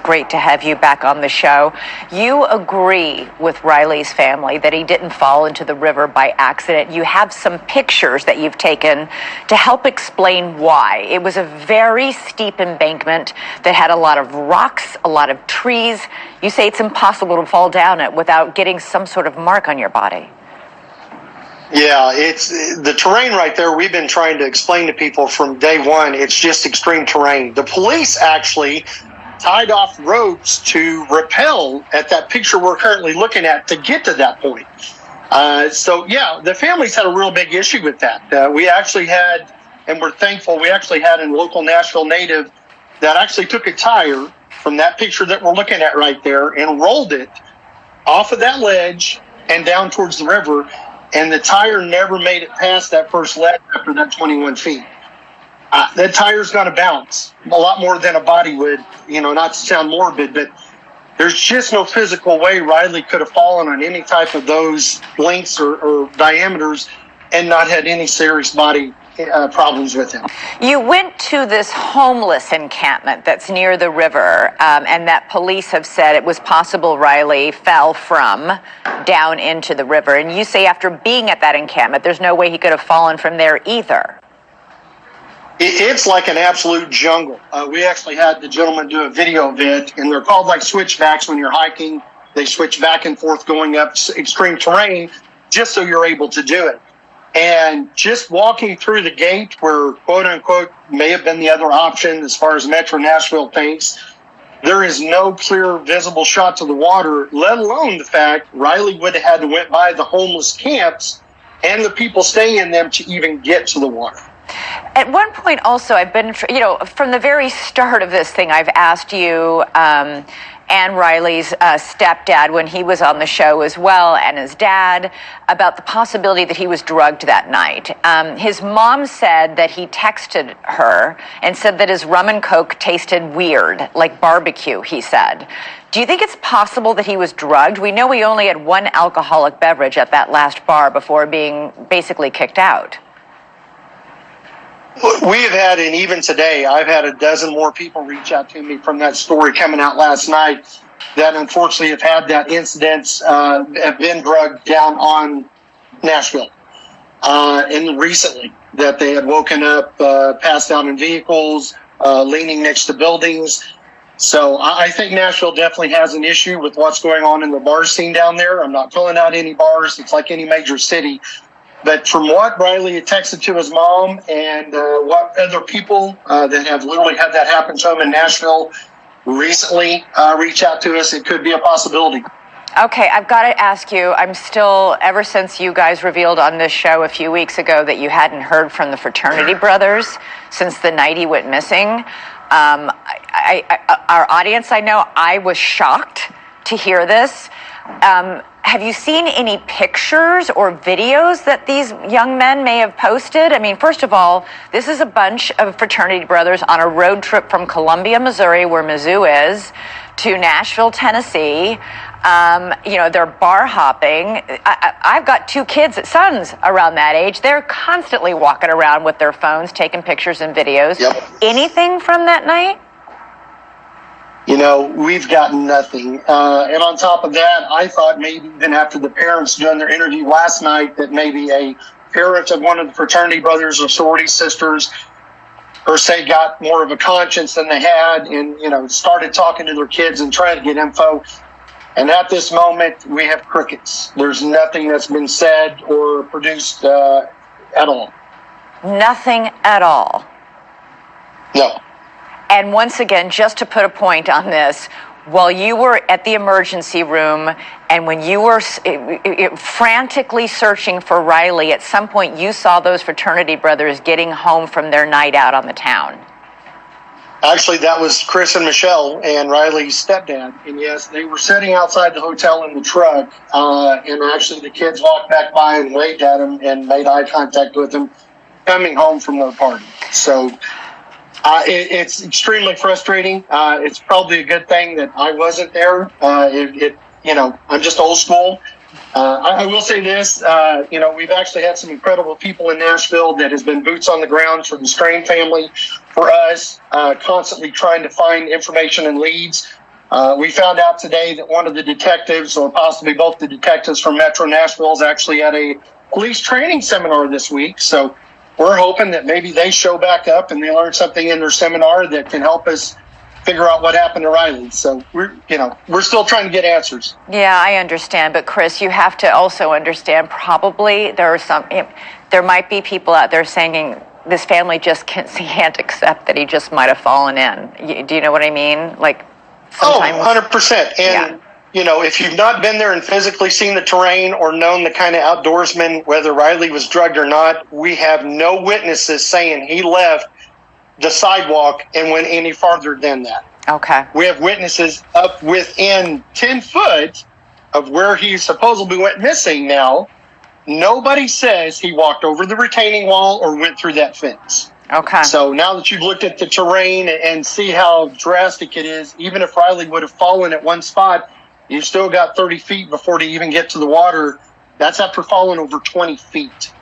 Great to have you back on the show. You agree with Riley's family that he didn't fall into the river by accident. You have some pictures that you've taken to help explain why. It was a very steep embankment that had a lot of rocks, a lot of trees. You say it's impossible to fall down it without getting some sort of mark on your body. Yeah, it's the terrain right there. We've been trying to explain to people from day one. It's just extreme terrain. The police actually tied off ropes to rappel at that picture we're currently looking at to get to that point. So, yeah, the families had a real big issue with that. We actually had, and we're thankful, we actually had a local Nashville native that actually took a tire from that picture that we're looking at right there and rolled it off of that ledge and down towards the river, and the tire never made it past that first ledge after that 21 feet. That tire's going to bounce a lot more than a body would, not to sound morbid, but there's just no physical way Riley could have fallen on any type of those lengths or diameters and not had any serious body problems with him. You went to this homeless encampment that's near the river, and that police have said it was possible Riley fell from down into the river. And you say after being at that encampment, there's no way he could have fallen from there either. It's like an absolute jungle. We actually had the gentleman do a video of it, and they're called like switchbacks when you're hiking. They switch back and forth going up extreme terrain just so you're able to do it. And just walking through the gate where, quote unquote, may have been the other option as far as Metro Nashville thinks, there is no clear visible shot to the water, let alone the fact Riley would have had to went by the homeless camps and the people staying in them to even get to the water. At one point also, I've been, from the very start of this thing, I've asked you and Riley's stepdad when he was on the show as well, and his dad, about the possibility that he was drugged that night. His mom said that he texted her and said that his rum and coke tasted weird, like barbecue, he said. Do you think it's possible that he was drugged? We know he only had one alcoholic beverage at that last bar before being basically kicked out. We have had, and even today, I've had a dozen more people reach out to me from that story coming out last night that unfortunately have had that incident, have been drugged down on Nashville. And recently, that they had woken up, passed out in vehicles, leaning next to buildings. So I think Nashville definitely has an issue with what's going on in the bar scene down there. I'm not pulling out any bars. It's like any major city. But from what Riley had texted to his mom and what other people that have literally had that happen to him in Nashville recently reach out to us, it could be a possibility. Okay, I've got to ask you, I'm still, ever since you guys revealed on this show a few weeks ago that you hadn't heard from the fraternity brothers since the night he went missing, our audience, I know, I was shocked to hear this. Have you seen any pictures or videos that these young men may have posted? I mean, first of all, this is a bunch of fraternity brothers on a road trip from Columbia, Missouri, where Mizzou is, to Nashville, Tennessee. They're bar hopping. I've got two sons around that age. They're constantly walking around with their phones, taking pictures and videos. Yep. Anything from that night? We've gotten nothing. And on top of that, I thought maybe even after the parents doing their interview last night that maybe a parent of one of the fraternity brothers or sorority sisters per se got more of a conscience than they had and, started talking to their kids and trying to get info. And at this moment, we have crickets. There's nothing that's been said or produced at all. Nothing at all? No. And once again, just to put a point on this, while you were at the emergency room and when you were frantically searching for Riley, at some point you saw those fraternity brothers getting home from their night out on the town. Actually, that was Chris and Michelle and Riley's stepdad. And yes, they were sitting outside the hotel in the truck. And actually the kids walked back by and waved at him and made eye contact with him coming home from their party. So it's extremely frustrating. It's probably a good thing that I wasn't there. I'm just old school. I will say this, we've actually had some incredible people in Nashville that has been boots on the ground for the Strain family, for us, constantly trying to find information and leads. We found out today that one of the detectives, or possibly both the detectives from Metro Nashville, is actually at a police training seminar this week. So we're hoping that maybe they show back up and they learn something in their seminar that can help us figure out what happened to Riley. So we're still trying to get answers. Yeah, I understand. But Chris, you have to also understand, probably there might be people out there saying this family just can't accept that he just might have fallen in. Do you know what I mean? Like, sometimes. 100%. And, if you've not been there and physically seen the terrain or known the kind of outdoorsman, whether Riley was drugged or not, we have no witnesses saying he left the sidewalk and went any farther than that. Okay. We have witnesses up within 10 foot of where he supposedly went missing now. Nobody says he walked over the retaining wall or went through that fence. Okay. So now that you've looked at the terrain and see how drastic it is, even if Riley would have fallen at one spot, you've still got 30 feet before to even get to the water. That's after falling over 20 feet.